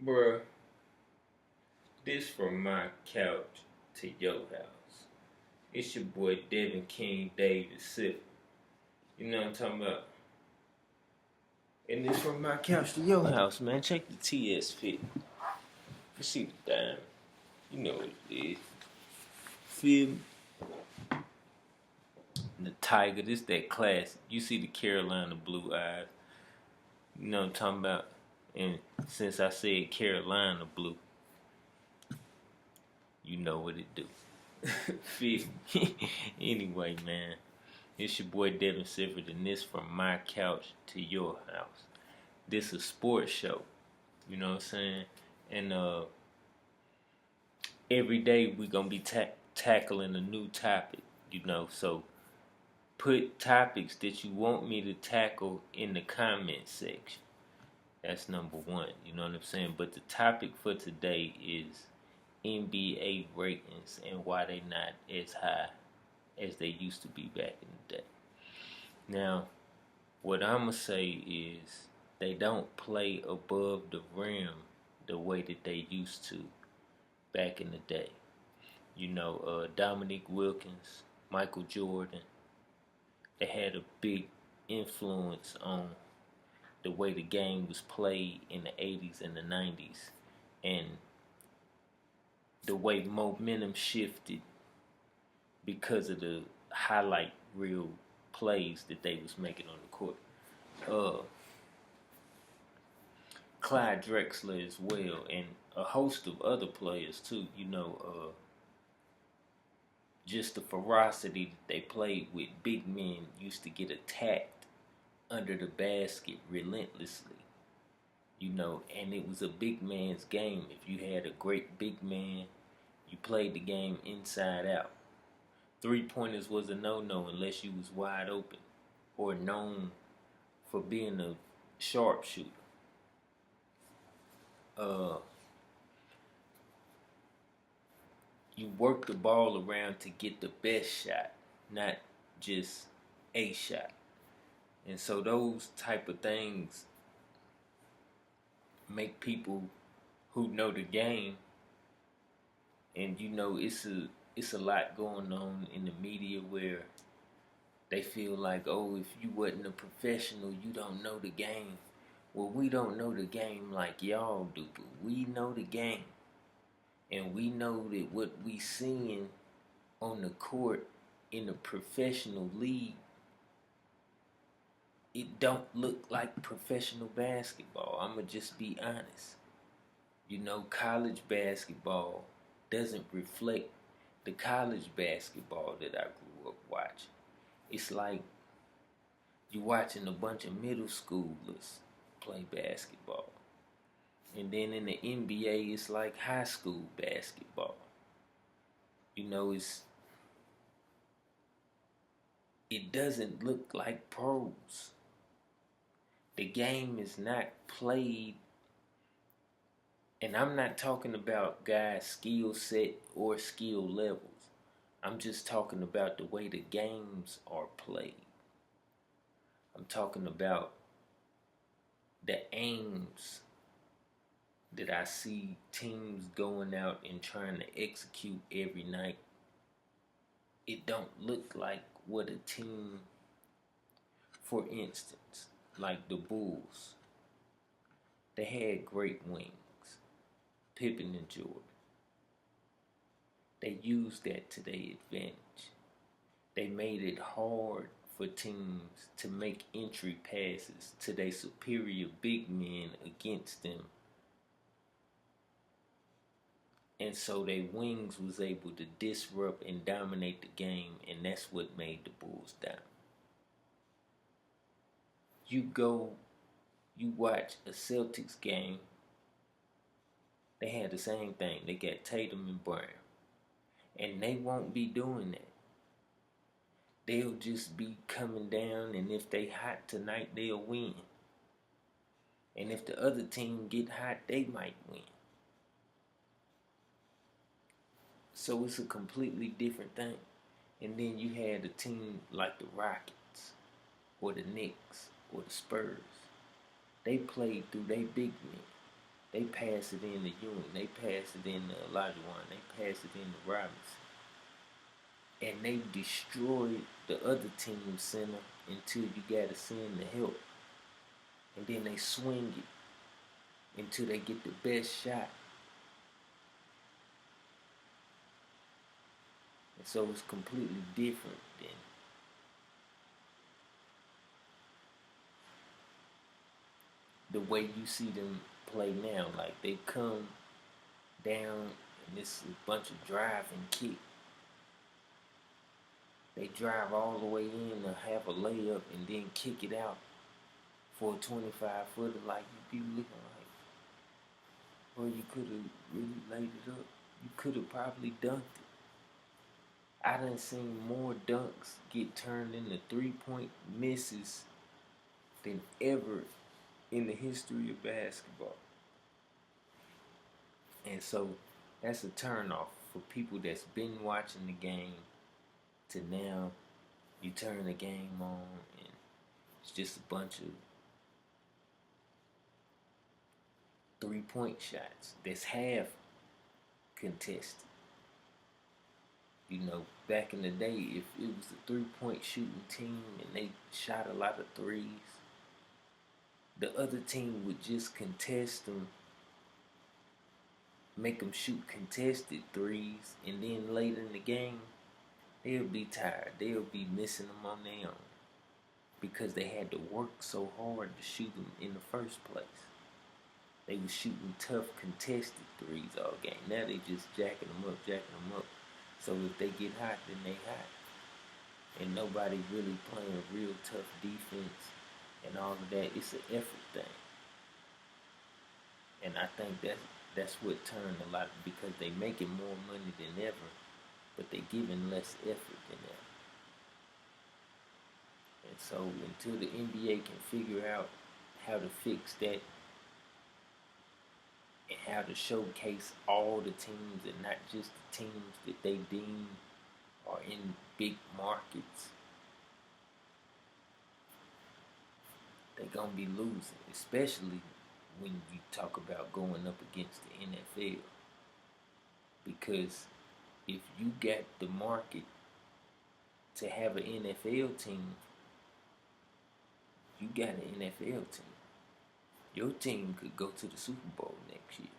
Bruh, this from my couch to your house. It's your boy Devin King David Siffer. You know what I'm talking about? And this from my couch to your house, man. Check the TS fit. You see the dime. You know what it is. Feel me? The Tiger, this that classic. You see the Carolina Blue Eyes. You know what I'm talking about? And since I said Carolina Blue, you know what it do. Feel me? Anyway, man. It's your boy Devin Sifford, and this from my couch to your house. This a sports show, you know what I'm saying? And every day we gonna be tackling a new topic, you know. So put topics that you want me to tackle in the comment section. That's number one, you know what I'm saying? But the topic for today is NBA ratings and why they not as high as they used to be back in the day. Now, what I'm going to say is they don't play above the rim the way that they used to back in the day. You know, Dominique Wilkins, Michael Jordan, they had a big influence on the way the game was played in the 80s and the 90s, and the way momentum shifted because of the highlight reel plays that they was making on the court. Clyde Drexler as well, and a host of other players too. You know, just the ferocity that they played with. Big men used to get attacked under the basket relentlessly. You know, and it was a big man's game. If you had a great big man, you played the game inside out. 3-pointers was a no-no unless you was wide open or known for being a sharpshooter. You work the ball around to get the best shot, not just a shot. And so those type of things make people who know the game, and you know it's a lot going on in the media where they feel like, oh, if you wasn't a professional, you don't know the game. Well, we don't know the game like y'all do, but we know the game. And we know that what we seeing on the court in a professional league, it don't look like professional basketball. I'ma just be honest. You know, college basketball doesn't reflect the college basketball that I grew up watching. It's like you watching a bunch of middle schoolers play basketball. And then in the NBA, it's like high school basketball. You know, it doesn't look like pros. The game is not played, and I'm not talking about guys' skill set or skill levels. I'm just talking about the way the games are played. I'm talking about the aims that I see teams going out and trying to execute every night. It don't look like what a team, for instance, like the Bulls, they had great wings, Pippen and Jordan. They used that to their advantage. They made it hard for teams to make entry passes to their superior big men against them. And so their wings was able to disrupt and dominate the game, and that's what made the Bulls down. You watch a Celtics game, they had the same thing. They got Tatum and Brown. And they won't be doing that. They'll just be coming down, and if they hot tonight, they'll win. And if the other team get hot, they might win. So it's a completely different thing. And then you had a team like the Rockets or the Knicks or the Spurs. They played through their big men. They pass it in to Ewing. They pass it in to Olajuwon. They pass it in to Robinson. And they destroyed the other team's center until you got to send the help. And then they swing it until they get the best shot. And so it's completely different than the way you see them play now. Like they come down and it's a bunch of drive and kick. They drive all the way in to have a layup and then kick it out for a 25-footer. Like you be looking like, well, you could have really laid it up. You could have probably dunked it. I done seen more dunks get turned into 3-point misses than ever in the history of basketball. And so that's a turnoff for people that's been watching the game to now you turn the game on and it's just a bunch of 3-point shots that's half contested. You know, back in the day, if it was a 3-point shooting team and they shot a lot of threes, the other team would just contest them, make them shoot contested threes, and then later in the game, they'll be tired. They'll be missing them on their own because they had to work so hard to shoot them in the first place. They were shooting tough contested threes all game. Now they just jacking them up. So if they get hot, then they hot. And nobody really playing real tough defense and all of that. It's an effort thing. And I think that's what turned a lot, because they making more money than ever, but they giving less effort than ever. And so until the NBA can figure out how to fix that and how to showcase all the teams and not just the teams that they deem are in big markets, they're going to be losing, especially when you talk about going up against the NFL. Because if you got the market to have an NFL team, you got an NFL team. Your team could go to the Super Bowl next year.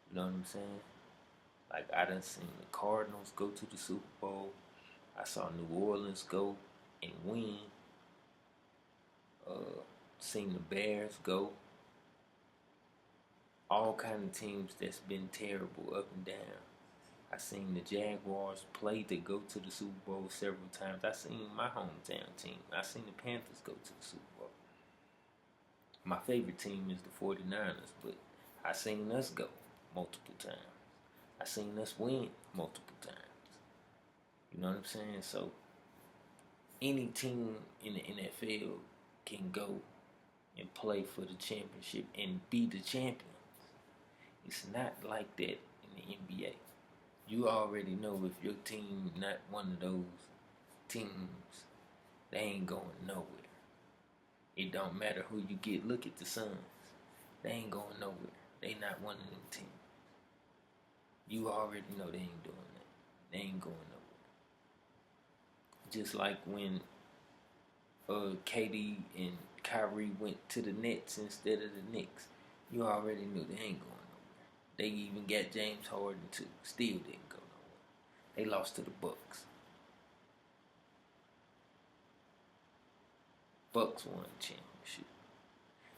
You know what I'm saying? Like, I done seen the Cardinals go to the Super Bowl. I saw New Orleans go and win. Seen the Bears go. All kind of teams that's been terrible up and down. I seen the Jaguars play to go to the Super Bowl several times. I seen my hometown team. I seen the Panthers go to the Super Bowl. My favorite team is the 49ers, but I seen us go multiple times. I seen us win multiple times. You know what I'm saying? So any team in the NFL can go and play for the championship and be the champions. It's not like that in the NBA. You already know if your team not one of those teams, they ain't going nowhere. It don't matter who you get. Look at the Suns. They ain't going nowhere. They not one of them teams. You already know they ain't doing that. They ain't going nowhere. Just like when KD and Kyrie went to the Nets instead of the Knicks. You already knew they ain't going nowhere. They even got James Harden too. Still didn't go nowhere. They lost to the Bucks. Bucks won the championship.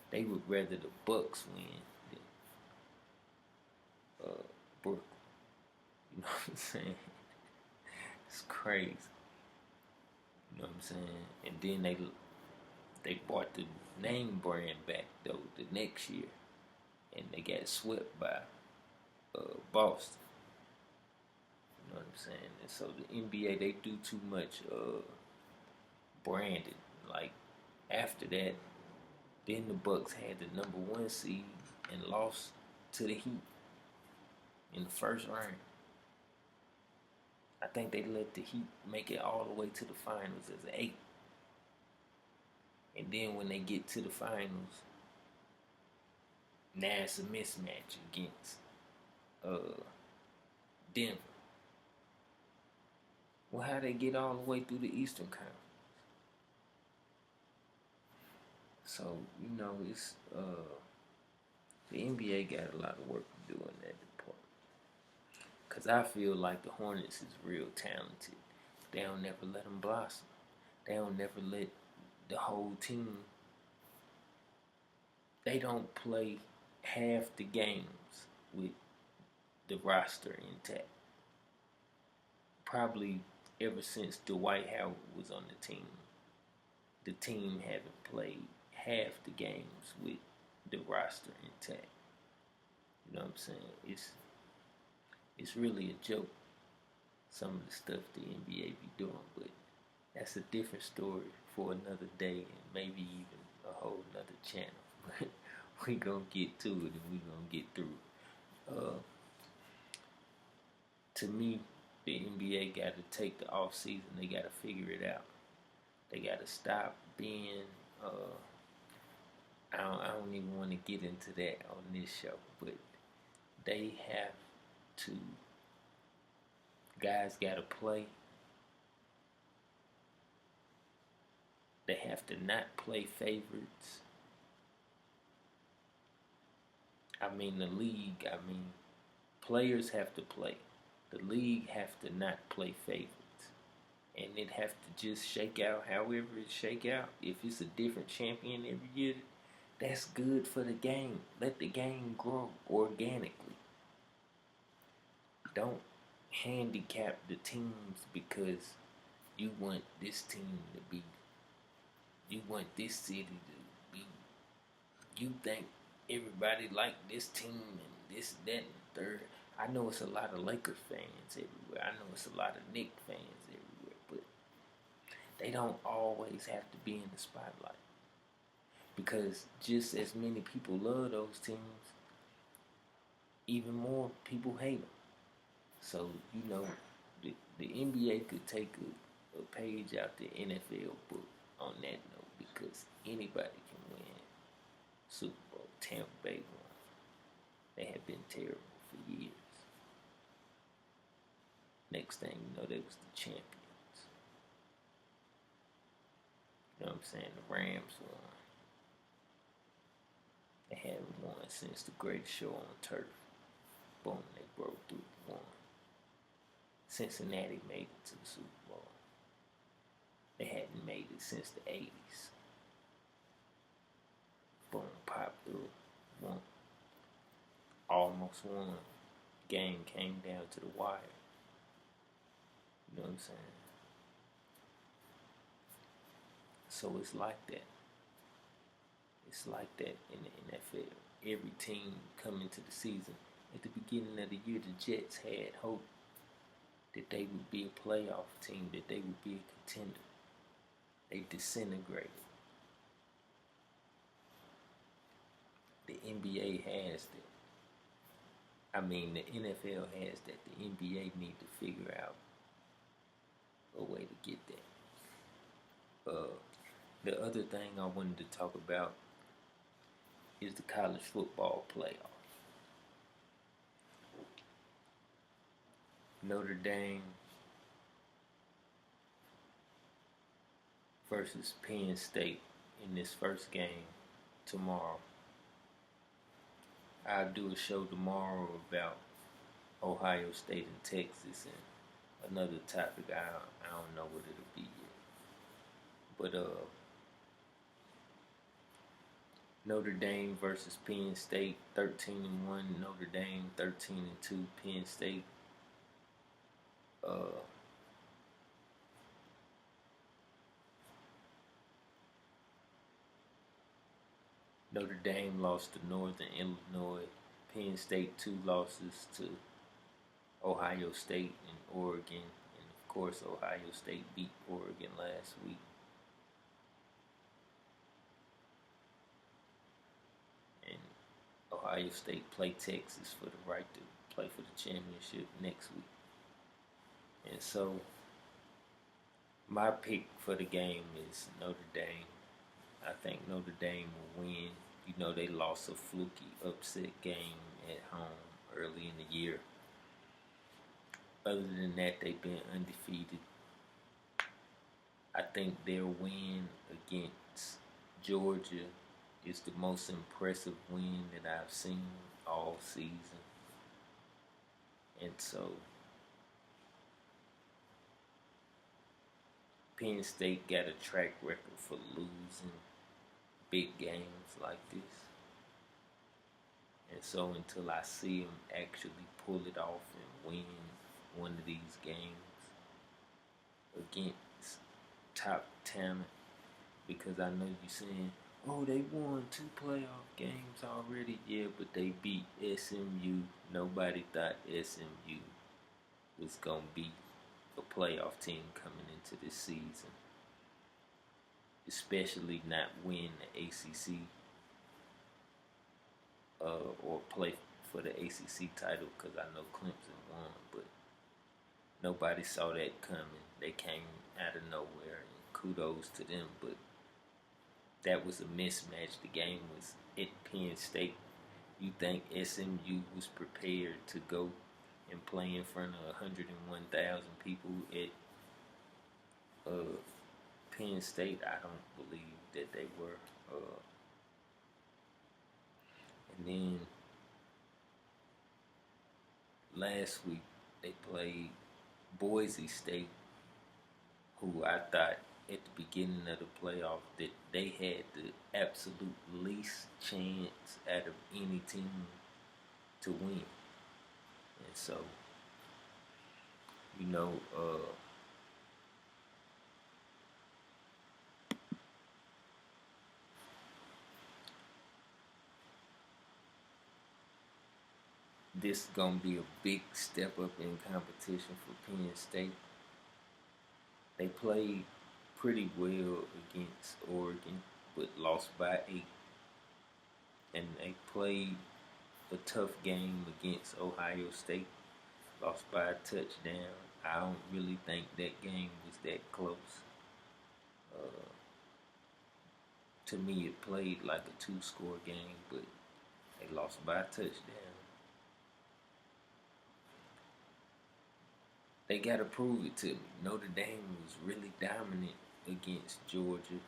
They would rather the Bucks win than Brooklyn. You know what I'm saying? It's crazy. You know what I'm saying? And then they bought the name brand back though the next year, and they got swept by Boston. You know what I'm saying? And so the NBA, they do too much branding. Like after that, then the Bucks had the number 1 seed and lost to the Heat in the first round. I think they let the Heat make it all the way to the finals as an 8. And then when they get to the finals, Now it's a mismatch against uh, Denver. Well, how they get all the way through the Eastern Conference? So it's the NBA got a lot of work to do in that department. Cause I feel like the Hornets is real talented. They don't never let them blossom. They don't never let the whole team. They don't play half the games with the roster intact. Probably ever since Dwight Howard was on the team haven't played half the games with the roster intact. You know what I'm saying? It's really a joke, some of the stuff the NBA be doing, but that's a different story for another day and maybe even a whole nother channel. We gonna get to it and we gonna get through it. To me, the NBA got to take the off season. They got to figure it out. They got to stop being. I don't even want to get into that on this show, but they have to. Guys got to play. They have to not play favorites. I mean, the league. Players have to play. The league have to not play favorites. And it have to just shake out however it shake out. If it's a different champion every year, that's good for the game. Let the game grow organically. Don't handicap the teams because you want this team to be, you want this city to be, you think everybody like this team and this, that, and third. I know it's a lot of Lakers fans everywhere. I know it's a lot of Knicks fans everywhere, but they don't always have to be in the spotlight. Because just as many people love those teams, even more people hate them. So, the NBA could take a page out the NFL book on that note because anybody can win Super Bowl. Tampa Bay won. They have been terrible for years. Next thing you know, they was the champions. You know what I'm saying? The Rams won. They haven't won since the greatest show on turf. Boom, they broke through, won. Cincinnati made it to the Super Bowl. They hadn't made it since the 80s. Boom, popped through, won. Almost won. Game came down to the wire. You know what I'm saying? So it's like that. It's like that in the NFL. Every team coming to the season, at the beginning of the year, the Jets had hope that they would be a playoff team, that they would be a contender. They disintegrated. The NBA has that. The NFL has that. The NBA need to figure out a way to get that. The other thing I wanted to talk about is the college football playoff. Notre Dame versus Penn State in this first game tomorrow. I'll do a show tomorrow about Ohio State and Texas and another topic. I don't know what it'll be yet. But Notre Dame versus Penn State, 13-1 Notre Dame, 13-2 Penn State. Notre Dame lost to Northern Illinois. Penn State 2 losses to Ohio State and Oregon. And of course, Ohio State beat Oregon last week. And Ohio State play Texas for the right to play for the championship next week. And so, my pick for the game is Notre Dame. I think Notre Dame will win. You know, they lost a fluky upset game at home early in the year. Other than that, they've been undefeated. I think their win against Georgia is the most impressive win that I've seen all season. And so Penn State got a track record for losing big games like this. And so until I see them actually pull it off and win one of these games against top talent, because I know you're saying, oh, they won 2 playoff games already. Yeah, but they beat SMU. Nobody thought SMU was going to be a playoff team coming into this season, especially not win the ACC or play for the ACC title, because I know Clemson won, but nobody saw that coming. They came out of nowhere, and kudos to them, but that was a mismatch. The game was at Penn State. You think SMU was prepared to go and play in front of 101,000 people at Penn State? I don't believe that they were. And then last week they played Boise State, who I thought at the beginning of the playoff that they had the absolute least chance out of any team to win. And so, you know, this is going to be a big step up in competition for Penn State. They played pretty well against Oregon, but lost by 8. And they played a tough game against Ohio State, lost by a touchdown. I don't really think that game was that close. To me, it played like a 2-score game, but they lost by a touchdown. They got to prove it to me. Notre Dame was really dominant against Georgia,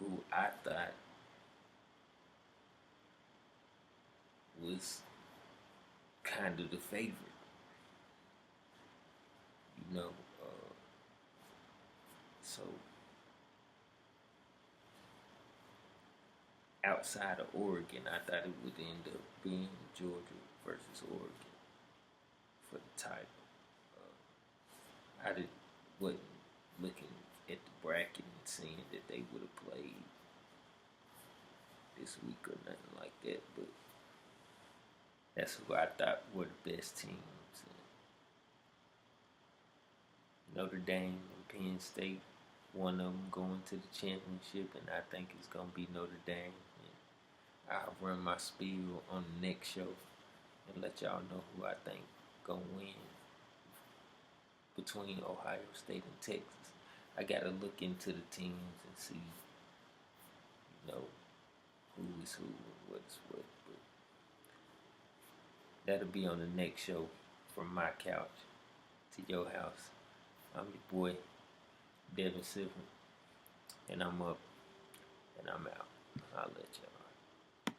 who I thought was kind of the favorite. You know, so outside of Oregon, I thought it would end up being Georgia versus Oregon for the title. I wasn't looking at the bracket and seeing that they would have played this week or nothing like that, but that's who I thought were the best teams. Notre Dame and Penn State, one of them going to the championship, and I think it's going to be Notre Dame. And I'll run my spiel on the next show and let y'all know who I think going to win between Ohio State and Texas. I got to look into the teams and see, you know, who is who and what is what. But that'll be on the next show, from my couch to your house. I'm your boy, Devin Silver, and I'm up and I'm out. I'll let y'all.